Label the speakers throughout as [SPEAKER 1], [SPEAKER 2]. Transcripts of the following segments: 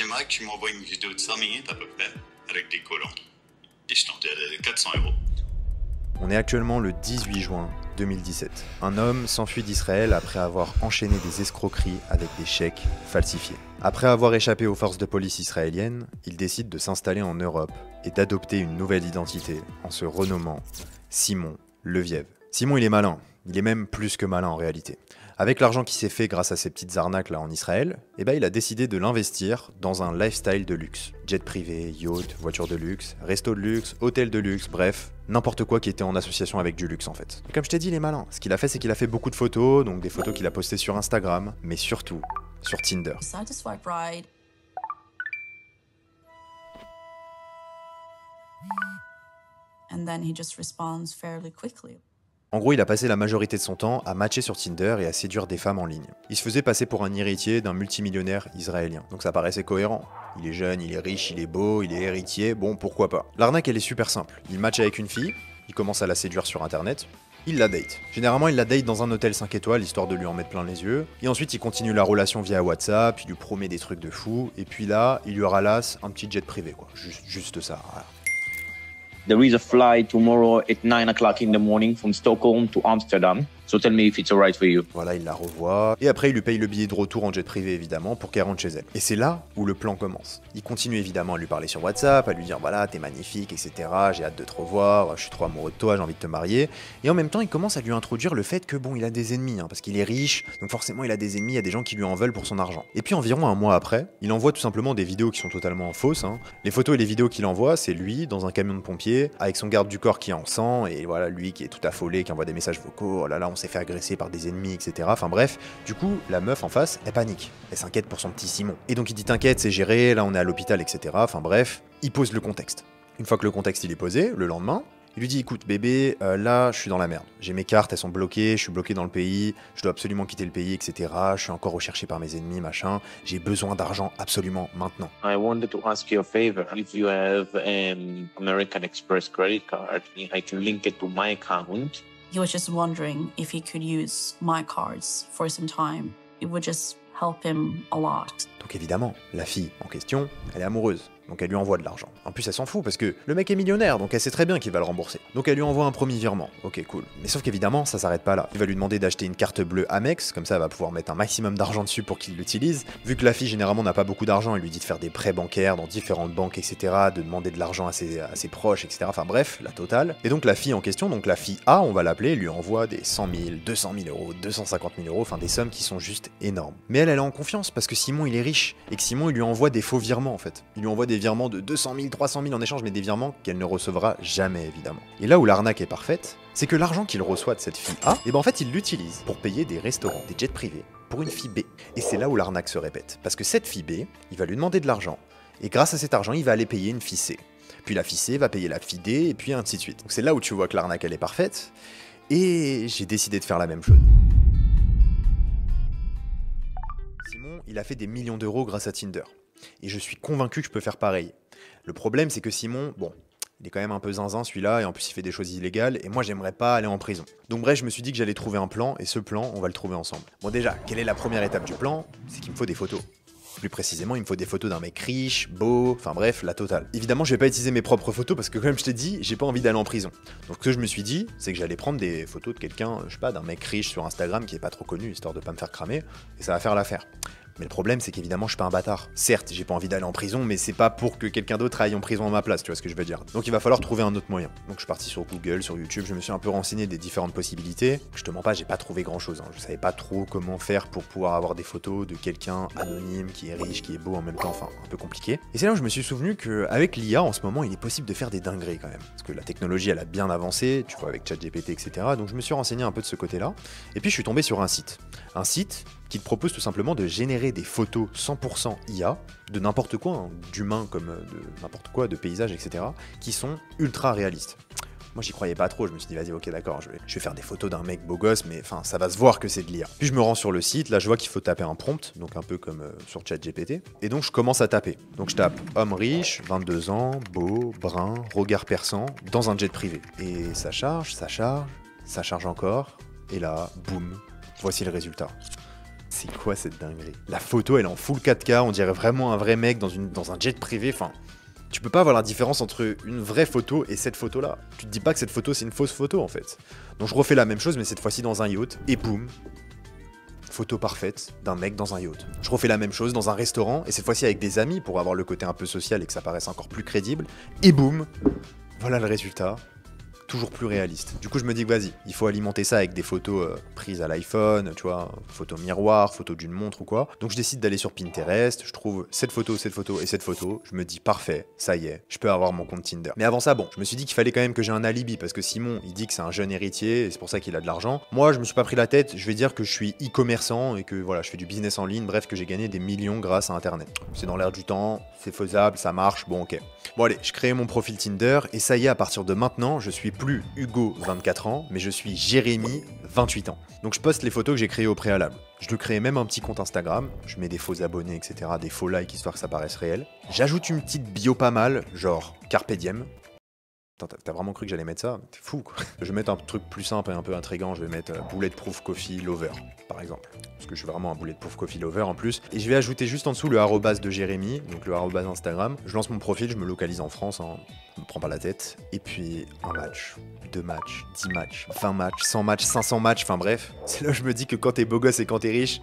[SPEAKER 1] cinéma, que tu m'envoies une vidéo de 5 minutes à peu près, avec des collants. Et je t'en donne 400 €.
[SPEAKER 2] On est actuellement le 18 juin 2017. Un homme s'enfuit d'Israël après avoir enchaîné des escroqueries avec des chèques falsifiés. Après avoir échappé aux forces de police israéliennes, il décide de s'installer en Europe et d'adopter une nouvelle identité en se renommant Simon Leviev. Simon, il est malin. Il est même plus que malin en réalité. Avec l'argent qui s'est fait grâce à ces petites arnaques là en Israël, il a décidé de l'investir dans un lifestyle de luxe. Jet privé, yacht, voiture de luxe, resto de luxe, hôtel de luxe, bref, n'importe quoi qui était en association avec du luxe en fait. Et comme je t'ai dit, il est malin. Ce qu'il a fait, c'est qu'il a fait beaucoup de photos, donc des photos qu'il a postées sur Instagram, mais surtout sur Tinder.
[SPEAKER 3] And then he just responds fairly quickly.
[SPEAKER 2] En gros, il a passé la majorité de son temps à matcher sur Tinder et à séduire des femmes en ligne. Il se faisait passer pour un héritier d'un multimillionnaire israélien. Donc ça paraissait cohérent. Il est jeune, il est riche, il est beau, il est héritier, bon pourquoi pas. L'arnaque elle est super simple. Il match avec une fille, il commence à la séduire sur internet, il la date. Généralement il la date dans un hôtel 5 étoiles histoire de lui en mettre plein les yeux. Et ensuite il continue la relation via WhatsApp, il lui promet des trucs de fou. Et puis là, il lui ralasse un petit jet privé quoi. Juste ça, voilà.
[SPEAKER 4] There is a flight tomorrow at 9 o'clock in the morning from Stockholm to Amsterdam. So tell me if it's alright for you.
[SPEAKER 2] Voilà, il la revoit. Et après, il lui paye le billet de retour en jet privé, évidemment, pour qu'elle rentre chez elle. Et c'est là où le plan commence. Il continue évidemment à lui parler sur WhatsApp, à lui dire voilà, t'es magnifique, etc. J'ai hâte de te revoir, je suis trop amoureux de toi, j'ai envie de te marier. Et en même temps, il commence à lui introduire le fait que bon, il a des ennemis, parce qu'il est riche, donc forcément, il a des ennemis, il y a des gens qui lui en veulent pour son argent. Et puis environ un mois après, il envoie tout simplement des vidéos qui sont totalement fausses. Les photos et les vidéos qu'il envoie, c'est lui dans un camion de pompiers, avec son garde du corps qui est en sang, et voilà, lui qui est tout affolé, qui envoie des messages vocaux, oh là là, on s'est fait agresser par des ennemis, etc. Enfin bref, du coup, la meuf en face, elle panique. Elle s'inquiète pour son petit Simon. Et donc il dit t'inquiète, c'est géré, là on est à l'hôpital, etc. Enfin bref, il pose le contexte. Une fois que le contexte il est posé, le lendemain, il lui dit écoute bébé, là je suis dans la merde. J'ai mes cartes, elles sont bloquées, je suis bloqué dans le pays, je dois absolument quitter le pays, etc. Je suis encore recherché par mes ennemis, machin. J'ai besoin d'argent absolument maintenant.
[SPEAKER 4] I wanted to ask you a favor. If you have an American Express credit card, I can link it to my account.
[SPEAKER 3] He was just wondering if he could use my cards for some time. It would just help him a lot.
[SPEAKER 2] Donc évidemment, la fille en question, elle est amoureuse. Donc elle lui envoie de l'argent. En plus elle s'en fout parce que le mec est millionnaire, donc elle sait très bien qu'il va le rembourser. Donc elle lui envoie un premier virement. Ok cool. Mais sauf qu'évidemment ça s'arrête pas là. Il va lui demander d'acheter une carte bleue Amex, comme ça elle va pouvoir mettre un maximum d'argent dessus pour qu'il l'utilise. Vu que la fille généralement n'a pas beaucoup d'argent, elle lui dit de faire des prêts bancaires dans différentes banques, etc. De demander de l'argent à ses proches, etc. Enfin bref, la totale. Et donc la fille en question, donc la fille A, on va l'appeler, lui envoie des 100 000, 200 000 euros, 250 000 euros, enfin des sommes qui sont juste énormes. Mais elle est en confiance parce que Simon il est riche et que Simon il lui envoie des faux virements en fait. Il lui envoie des virements de 200 000, 300 000 en échange, mais des virements qu'elle ne recevra jamais évidemment. Et là où l'arnaque est parfaite, c'est que l'argent qu'il reçoit de cette fille A, en fait il l'utilise pour payer des restaurants, des jets privés, pour une fille B. Et c'est là où l'arnaque se répète. Parce que cette fille B, il va lui demander de l'argent, et grâce à cet argent, il va aller payer une fille C. Puis la fille C va payer la fille D, et puis ainsi de suite. Donc c'est là où tu vois que l'arnaque elle est parfaite, et j'ai décidé de faire la même chose. Simon, il a fait des millions d'euros grâce à Tinder. Et je suis convaincu que je peux faire pareil. Le problème, c'est que Simon, bon, il est quand même un peu zinzin celui-là, et en plus il fait des choses illégales, et moi j'aimerais pas aller en prison. Donc bref, je me suis dit que j'allais trouver un plan, et ce plan, on va le trouver ensemble. Bon déjà, quelle est la première étape du plan? C'est qu'il me faut des photos. Plus précisément, il me faut des photos d'un mec riche, beau, enfin bref, la totale. Évidemment, je vais pas utiliser mes propres photos parce que comme je t'ai dit, j'ai pas envie d'aller en prison. Donc ce que je me suis dit, c'est que j'allais prendre des photos de quelqu'un, je sais pas, d'un mec riche sur Instagram qui est pas trop connu, histoire de pas me faire cramer, et ça va faire l'affaire. Mais le problème, c'est qu'évidemment, je suis pas un bâtard. Certes, j'ai pas envie d'aller en prison, mais c'est pas pour que quelqu'un d'autre aille en prison à ma place, tu vois ce que je veux dire. Donc il va falloir trouver un autre moyen. Donc je suis parti sur Google, sur YouTube, je me suis un peu renseigné des différentes possibilités. Je te mens pas, j'ai pas trouvé grand chose. Je savais pas trop comment faire pour pouvoir avoir des photos de quelqu'un anonyme, qui est riche, qui est beau en même temps, enfin un peu compliqué. Et c'est là où je me suis souvenu qu'avec l'IA, en ce moment, il est possible de faire des dingueries quand même. Parce que la technologie, elle a bien avancé, tu vois, avec ChatGPT, etc. Donc je me suis renseigné un peu de ce côté-là. Et puis je suis tombé sur un site. Un site qui te propose tout simplement de générer des photos 100% IA, de n'importe quoi, d'humains comme de n'importe quoi, de paysages, etc., qui sont ultra réalistes. Moi j'y croyais pas trop, je me suis dit vas-y ok d'accord, je vais faire des photos d'un mec beau gosse, mais enfin ça va se voir que c'est de l'IA. Puis je me rends sur le site, là je vois qu'il faut taper un prompt, donc un peu comme sur ChatGPT, et donc je commence à taper. Donc je tape homme riche, 22 ans, beau, brun, regard perçant, dans un jet privé. Et ça charge encore, et là, boum, voici le résultat. c'est quoi cette dinguerie? La photo, elle est en full 4K, on dirait vraiment un vrai mec dans un jet privé, enfin... Tu peux pas voir la différence entre une vraie photo et cette photo-là. Tu te dis pas que cette photo, c'est une fausse photo, en fait. Donc je refais la même chose, mais cette fois-ci dans un yacht, et boum, photo parfaite d'un mec dans un yacht. Je refais la même chose dans un restaurant, et cette fois-ci avec des amis, pour avoir le côté un peu social et que ça paraisse encore plus crédible, et boum, voilà le résultat. Toujours plus réaliste. Du coup, je me dis que vas-y, il faut alimenter ça avec des photos prises à l'iPhone, tu vois, photos miroir, photos d'une montre ou quoi. Donc je décide d'aller sur Pinterest, je trouve cette photo et cette photo. Je me dis parfait, ça y est, je peux avoir mon compte Tinder. Mais avant ça, bon, je me suis dit qu'il fallait quand même que j'ai un alibi parce que Simon, il dit que c'est un jeune héritier et c'est pour ça qu'il a de l'argent. Moi, je me suis pas pris la tête, je vais dire que je suis e-commerçant et que voilà, je fais du business en ligne, bref, que j'ai gagné des millions grâce à Internet. C'est dans l'air du temps, c'est faisable, ça marche, bon ok. Bon allez, je crée mon profil Tinder et ça y est, à partir de maintenant, je suis plus Hugo, 24 ans, mais je suis Jérémy, 28 ans. Donc je poste les photos que j'ai créées au préalable. Je lui crée même un petit compte Instagram, je mets des faux abonnés, etc., des faux likes histoire que ça paraisse réel. J'ajoute une petite bio pas mal, genre Carpe Diem. T'as vraiment cru que j'allais mettre ça? T'es fou quoi. Je vais mettre un truc plus simple et un peu intriguant, je vais mettre Bulletproof Coffee Lover, par exemple. Parce que je suis vraiment un Bulletproof Coffee Lover en plus. Et je vais ajouter juste en dessous le arrobase de Jérémy, donc le arrobase Instagram. Je lance mon profil, je me localise en France, hein. Je me prends pas la tête. Et puis un match, 2 matchs, 10 matchs, 20 matchs, 100 matchs, 500 matchs, enfin bref. C'est là où je me dis que quand t'es beau gosse et quand t'es riche,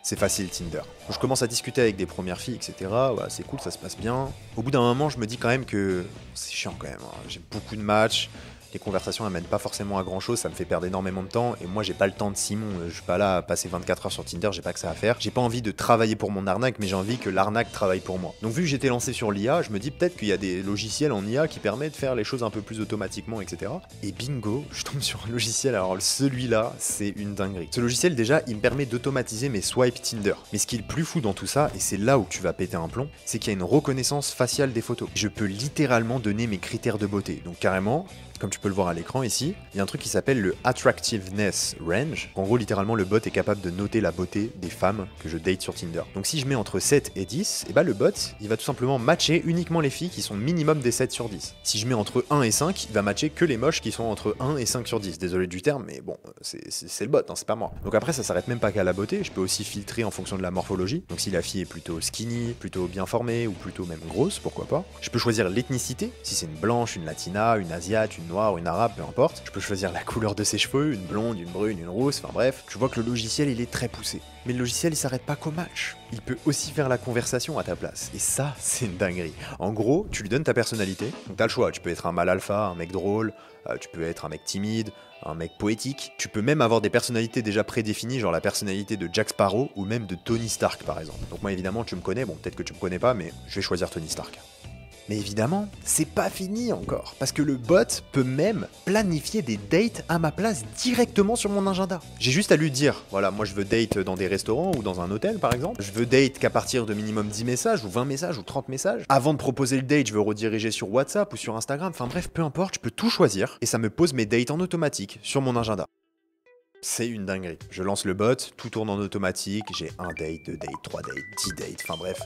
[SPEAKER 2] c'est facile Tinder. Je commence à discuter avec des premières filles, etc. Ouais, c'est cool, ça se passe bien. Au bout d'un moment, je me dis quand même que c'est chiant quand même, hein. J'ai beaucoup de matchs. Les conversations n'amènent pas forcément à grand chose, ça me fait perdre énormément de temps. Et moi, j'ai pas le temps de Simon. Je suis pas là à passer 24 heures sur Tinder, j'ai pas que ça à faire. J'ai pas envie de travailler pour mon arnaque, mais j'ai envie que l'arnaque travaille pour moi. Donc, vu que j'étais lancé sur l'IA, je me dis peut-être qu'il y a des logiciels en IA qui permettent de faire les choses un peu plus automatiquement, etc. Et bingo, je tombe sur un logiciel. Alors, celui-là, c'est une dinguerie. Ce logiciel, déjà, il me permet d'automatiser mes swipes Tinder. Mais ce qui est le plus fou dans tout ça, et c'est là où tu vas péter un plomb, c'est qu'il y a une reconnaissance faciale des photos. Je peux littéralement donner mes critères de beauté. Donc, carrément, comme tu peux le voir à l'écran ici, il y a un truc qui s'appelle le Attractiveness Range. En gros, littéralement, le bot est capable de noter la beauté des femmes que je date sur Tinder. Donc si je mets entre 7 et 10, et bah le bot, il va tout simplement matcher uniquement les filles qui sont minimum des 7 sur 10. Si je mets entre 1 et 5, il va matcher que les moches qui sont entre 1 et 5 sur 10. Désolé du terme, mais bon, c'est le bot, hein, c'est pas moi. Donc après, ça s'arrête même pas qu'à la beauté, je peux aussi filtrer en fonction de la morphologie. Donc si la fille est plutôt skinny, plutôt bien formée, ou plutôt même grosse, pourquoi pas. Je peux choisir l'ethnicité, si c'est une blanche, une latina, une asiate, une noire, une arabe, peu importe. Je peux choisir la couleur de ses cheveux, une blonde, une brune, une rousse, enfin bref. Je vois que le logiciel, il est très poussé. Mais le logiciel, il s'arrête pas qu'au match. Il peut aussi faire la conversation à ta place. Et ça, c'est une dinguerie. En gros, tu lui donnes ta personnalité. Donc t'as le choix. Tu peux être un mâle alpha, un mec drôle, tu peux être un mec timide, un mec poétique. Tu peux même avoir des personnalités déjà prédéfinies, genre la personnalité de Jack Sparrow ou même de Tony Stark, par exemple. Donc moi, évidemment, tu me connais. Bon, peut-être que tu me connais pas, mais je vais choisir Tony Stark. Mais évidemment, c'est pas fini encore, parce que le bot peut même planifier des dates à ma place directement sur mon agenda. J'ai juste à lui dire, voilà, moi je veux date dans des restaurants ou dans un hôtel par exemple, je veux date qu'à partir de minimum 10 messages ou 20 messages ou 30 messages. Avant de proposer le date, je veux rediriger sur WhatsApp ou sur Instagram, enfin bref, peu importe, je peux tout choisir et ça me pose mes dates en automatique sur mon agenda. C'est une dinguerie. Je lance le bot, tout tourne en automatique, j'ai 1 date, 2 dates, 3 dates, 10 dates, enfin bref.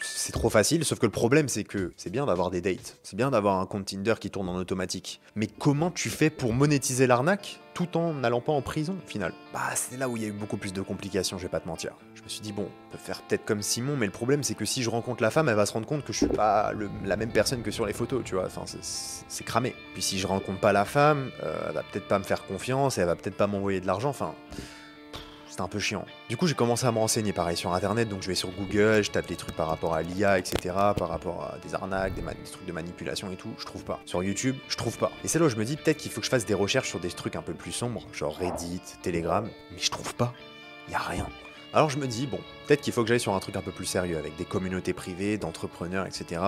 [SPEAKER 2] C'est trop facile, sauf que le problème c'est que c'est bien d'avoir des dates, c'est bien d'avoir un compte Tinder qui tourne en automatique. Mais comment tu fais pour monétiser l'arnaque tout en n'allant pas en prison au final? Bah c'est là où il y a eu beaucoup plus de complications, je vais pas te mentir. Je me suis dit bon, on peut faire peut-être comme Simon, mais le problème c'est que si je rencontre la femme, elle va se rendre compte que je suis pas la même personne que sur les photos, tu vois, enfin c'est cramé. Puis si je rencontre pas la femme, elle va peut-être pas me faire confiance, et elle va peut-être pas m'envoyer de l'argent, enfin... C'est un peu chiant. Du coup, j'ai commencé à me renseigner pareil sur internet, donc je vais sur Google, je tape des trucs par rapport à l'IA, etc., par rapport à des arnaques, des trucs de manipulation et tout, je trouve pas. Sur YouTube, je trouve pas. Et c'est là où je me dis peut-être qu'il faut que je fasse des recherches sur des trucs un peu plus sombres, genre Reddit, Telegram, mais je trouve pas. Y a rien. Alors je me dis, bon, peut-être qu'il faut que j'aille sur un truc un peu plus sérieux, avec des communautés privées, d'entrepreneurs, etc.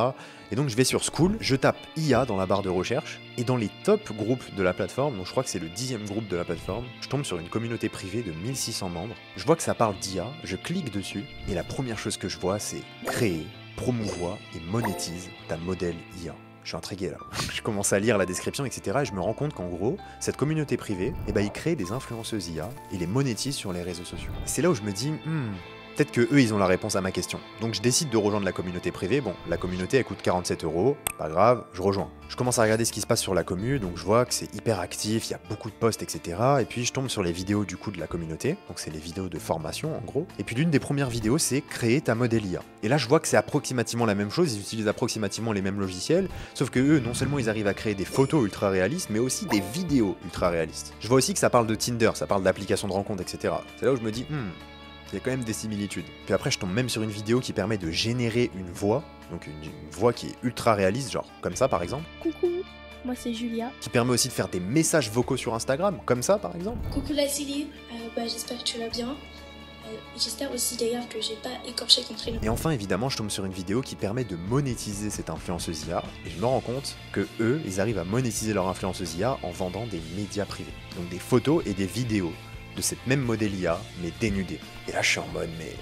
[SPEAKER 2] Et donc je vais sur Skool, je tape IA dans la barre de recherche, et dans les top groupes de la plateforme, donc je crois que c'est le 10e groupe de la plateforme, je tombe sur une communauté privée de 1600 membres, je vois que ça parle d'IA, je clique dessus, et la première chose que je vois, c'est créer, promouvoir et monétise ta modèle IA. Je suis intrigué là. Je commence à lire la description, etc. Et je me rends compte qu'en gros, cette communauté privée, eh ben, ils créent des influenceuses IA et les monétisent sur les réseaux sociaux. C'est là où je me dis, Peut-être que eux ils ont la réponse à ma question. Donc je décide de rejoindre la communauté privée. Bon, la communauté elle coûte 47 €, pas grave, je rejoins. Je commence à regarder ce qui se passe sur la commu, donc je vois que c'est hyper actif, il y a beaucoup de posts, etc. Et puis je tombe sur les vidéos du coup de la communauté, donc c'est les vidéos de formation en gros. Et puis l'une des premières vidéos c'est créer ta modèle IA. Et là je vois que c'est approximativement la même chose, ils utilisent approximativement les mêmes logiciels, sauf que eux non seulement ils arrivent à créer des photos ultra réalistes, mais aussi des vidéos ultra réalistes. Je vois aussi que ça parle de Tinder, ça parle d'applications de rencontres, etc. C'est là où je me dis, il y a quand même des similitudes. Puis après, je tombe même sur une vidéo qui permet de générer une voix, donc une voix qui est ultra réaliste, genre comme ça par exemple.
[SPEAKER 5] Coucou, moi c'est Julia.
[SPEAKER 2] Qui permet aussi de faire des messages vocaux sur Instagram, comme ça par exemple.
[SPEAKER 6] Coucou la Céline, j'espère que tu vas bien. J'espère aussi d'ailleurs que j'ai pas écorché ton prénom.
[SPEAKER 2] Et enfin, évidemment, je tombe sur une vidéo qui permet de monétiser cette influenceuse IA, et je me rends compte que eux, ils arrivent à monétiser leur influenceuse IA en vendant des médias privés. Donc des photos et des vidéos de cette même modèle IA, mais dénudée. Et là, je suis en mode, mais...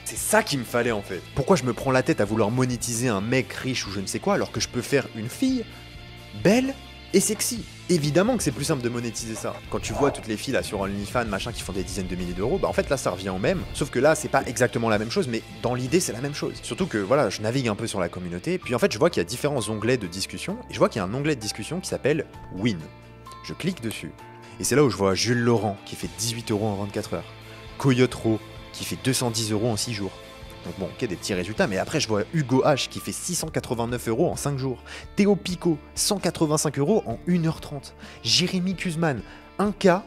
[SPEAKER 2] c'est ça qu'il me fallait en fait. Pourquoi je me prends la tête à vouloir monétiser un mec riche ou je ne sais quoi, alors que je peux faire une fille belle et sexy? Évidemment que c'est plus simple de monétiser ça. Quand tu vois toutes les filles là sur OnlyFans, machin, qui font des dizaines de milliers d'euros, bah en fait là ça revient au même. Sauf que là c'est pas exactement la même chose, mais dans l'idée c'est la même chose. Surtout que voilà, je navigue un peu sur la communauté, puis en fait je vois qu'il y a différents onglets de discussion, et je vois qu'il y a un onglet de discussion qui s'appelle Win. Je clique dessus. Et c'est là où je vois Jules Laurent qui fait 18 € en 24 heures. Coyote Ro qui fait 210 € en 6 jours. Donc bon, ok, des petits résultats, mais après je vois Hugo H qui fait 689 € en 5 jours. Théo Pico, 185 € en 1h30. Jérémy Kuzman, 1K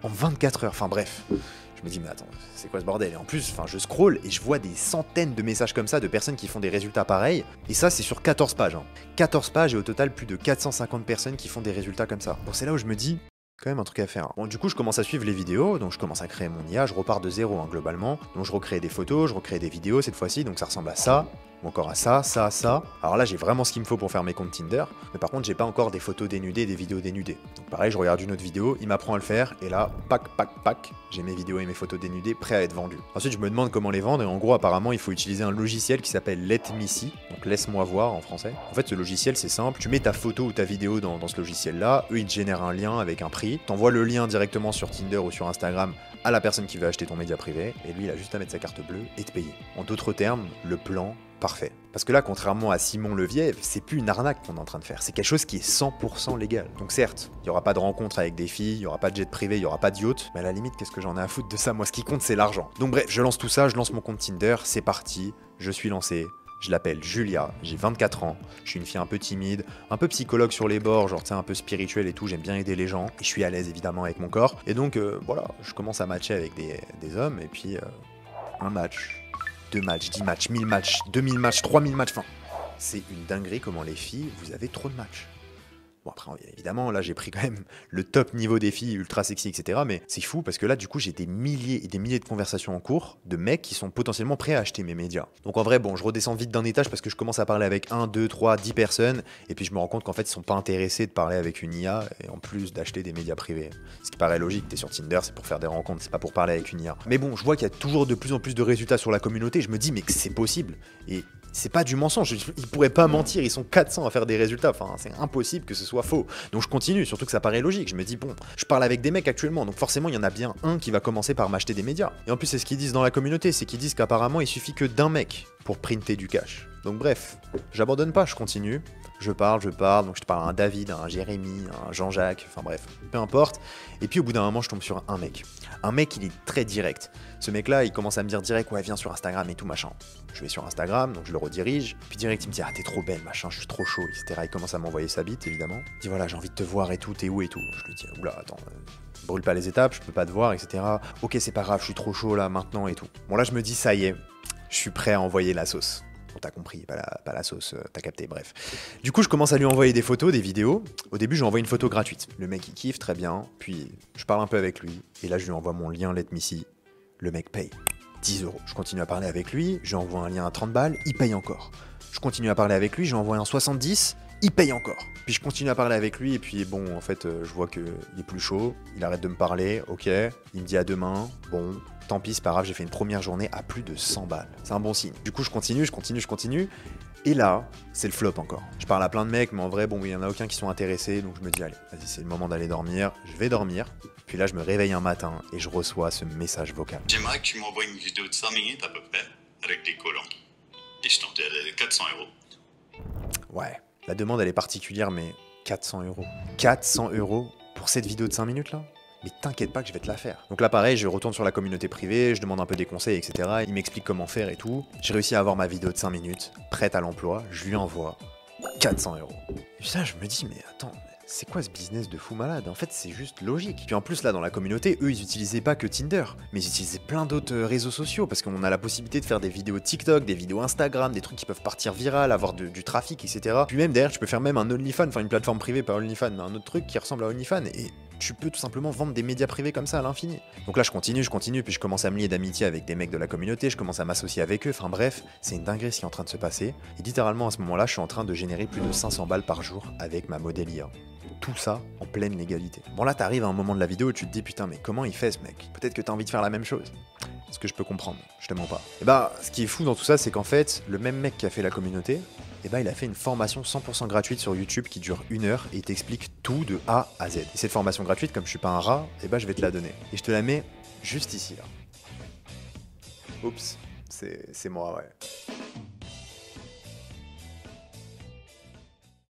[SPEAKER 2] en 24 heures. Enfin bref. Je me dis, mais attends, c'est quoi ce bordel? Et en plus, je scroll et je vois des centaines de messages comme ça de personnes qui font des résultats pareils. Et ça, c'est sur 14 pages. 14 pages et au total, plus de 450 personnes qui font des résultats comme ça. Bon, c'est là où je me dis... quand même un truc à faire. Bon, du coup, je commence à suivre les vidéos, donc je commence à créer mon IA, je repars de zéro globalement. Donc je recrée des photos, je recrée des vidéos cette fois-ci, donc ça ressemble à ça, ou encore à ça, ça, ça. Alors là, j'ai vraiment ce qu'il me faut pour faire mes comptes Tinder, mais par contre, j'ai pas encore des photos dénudées, des vidéos dénudées. Donc pareil, je regarde une autre vidéo, il m'apprend à le faire, et là, pac, j'ai mes vidéos et mes photos dénudées prêts à être vendues. Ensuite, je me demande comment les vendre, et en gros, apparemment, il faut utiliser un logiciel qui s'appelle Let Me See, donc laisse-moi voir en français. En fait, ce logiciel, c'est simple, tu mets ta photo ou ta vidéo dans ce logiciel-là, eux, ils te génèrent un lien avec un prix, t'envoies le lien directement sur Tinder ou sur Instagram à la personne qui veut acheter ton média privé, et lui, il a juste à mettre sa carte bleue et te payer. En d'autres termes, le plan parfait. Parce que là, contrairement à Simon Leviev, c'est plus une arnaque qu'on est en train de faire, c'est quelque chose qui est 100% légal. Donc certes, il n'y aura pas de rencontre avec des filles, il n'y aura pas de jet privé, il n'y aura pas de yacht, mais à la limite, qu'est-ce que j'en ai à foutre de ça? Moi, ce qui compte, c'est l'argent. Donc bref, je lance tout ça, je lance mon compte Tinder, c'est parti, je suis lancé. Je l'appelle Julia, j'ai 24 ans, je suis une fille un peu timide, un peu psychologue sur les bords, genre tu sais un peu spirituel et tout, j'aime bien aider les gens, et je suis à l'aise évidemment avec mon corps. Et donc voilà, je commence à matcher avec des hommes, et puis un match, 2 matchs, 10 matchs, 1000 matchs, 2000 matchs, 3000 matchs, enfin, c'est une dinguerie comment les filles, vous avez trop de matchs. Bon après évidemment là j'ai pris quand même le top niveau des filles ultra sexy etc, mais c'est fou parce que là du coup j'ai des milliers et des milliers de conversations en cours de mecs qui sont potentiellement prêts à acheter mes médias. Donc en vrai bon je redescends vite d'un étage parce que je commence à parler avec 1, 2, 3, 10 personnes et puis je me rends compte qu'en fait ils sont pas intéressés de parler avec une IA et en plus d'acheter des médias privés. Ce qui paraît logique, t'es sur Tinder c'est pour faire des rencontres, c'est pas pour parler avec une IA. Mais bon je vois qu'il y a toujours de plus en plus de résultats sur la communauté, je me dis mais que c'est possible et c'est pas du mensonge, ils pourraient pas mentir, ils sont 400 à faire des résultats, enfin c'est impossible que ce soit faux. Donc je continue, surtout que ça paraît logique, je me dis bon, je parle avec des mecs actuellement, donc forcément il y en a bien un qui va commencer par m'acheter des médias. Et en plus c'est ce qu'ils disent dans la communauté, c'est qu'ils disent qu'apparemment il suffit que d'un mec pour printer du cash. Donc bref, j'abandonne pas, je continue, je parle, donc je te parle à un David, à un Jérémy, à un Jean-Jacques, enfin bref, peu importe. Et puis au bout d'un moment je tombe sur un mec. Un mec il est très direct. Ce mec là il commence à me dire direct ouais viens sur Instagram et tout machin. Je vais sur Instagram, donc je le redirige, puis direct il me dit ah t'es trop belle machin, je suis trop chaud, etc. Il commence à m'envoyer sa bite évidemment. Il dit voilà j'ai envie de te voir et tout, t'es où et tout. Je lui dis oula attends, brûle pas les étapes, je peux pas te voir, etc. Ok c'est pas grave, je suis trop chaud là maintenant et tout. Bon là je me dis ça y est, je suis prêt à envoyer la sauce. Bon, t'as compris, pas la sauce, t'as capté, bref. Du coup, je commence à lui envoyer des photos, des vidéos. Au début, je lui envoie une photo gratuite. Le mec, il kiffe, très bien. Puis, je parle un peu avec lui. Et là, je lui envoie mon lien Let Me See. Le mec paye 10 €. Je continue à parler avec lui. Je lui envoie un lien à 30 balles. Il paye encore. Je continue à parler avec lui. Je lui envoie un 70. il paye encore. Puis je continue à parler avec lui et puis bon, en fait, je vois qu'il est plus chaud, il arrête de me parler, ok, il me dit à demain, bon, tant pis, c'est pas grave, j'ai fait une première journée à plus de 100 balles. C'est un bon signe. Du coup, je continue. Et là, c'est le flop encore. Je parle à plein de mecs, mais en vrai, bon, il y en a aucun qui sont intéressés, donc je me dis, allez, vas-y, c'est le moment d'aller dormir, je vais dormir. Puis là, je me réveille un matin et je reçois ce message vocal.
[SPEAKER 1] J'aimerais que tu m'envoies une vidéo de 5 minutes à peu près, avec des collants. Et je t'en donne 400 €.
[SPEAKER 2] Ouais, la demande, elle est particulière, mais 400 €. 400 € pour cette vidéo de 5 minutes là? Mais t'inquiète pas que je vais te la faire. Donc là pareil, je retourne sur la communauté privée, je demande un peu des conseils, etc. Il m'explique comment faire et tout. J'ai réussi à avoir ma vidéo de 5 minutes, prête à l'emploi, je lui envoie 400 €. Et ça, je me dis, mais attends, c'est quoi ce business de fou malade? En fait, c'est juste logique. Puis en plus, là, dans la communauté, eux, ils utilisaient pas que Tinder, mais ils utilisaient plein d'autres réseaux sociaux, parce qu'on a la possibilité de faire des vidéos TikTok, des vidéos Instagram, des trucs qui peuvent partir viral, avoir du trafic, etc. Puis même, derrière, tu peux faire même un OnlyFans, enfin une plateforme privée, pas OnlyFans, mais un autre truc qui ressemble à OnlyFans, et tu peux tout simplement vendre des médias privés comme ça à l'infini. Donc là, je continue, puis je commence à me lier d'amitié avec des mecs de la communauté, je commence à m'associer avec eux, enfin bref, c'est une dinguerie ce qui est en train de se passer. Et littéralement, à ce moment-là, je suis en train de générer plus de 500 balles par jour avec ma modèle IA. Tout ça en pleine légalité. Bon là, t'arrives à un moment de la vidéo et tu te dis, putain, mais comment il fait ce mec? Peut-être que t'as envie de faire la même chose. Ce que je peux comprendre, je te mens pas. Et bah, ce qui est fou dans tout ça, c'est qu'en fait, le même mec qui a fait la communauté, et bah il a fait une formation 100% gratuite sur YouTube qui dure 1 heure et il t'explique tout de A à Z. Et cette formation gratuite, comme je suis pas un rat, et bah je vais te la donner. Et je te la mets juste ici là. Oups, c'est moi, ouais.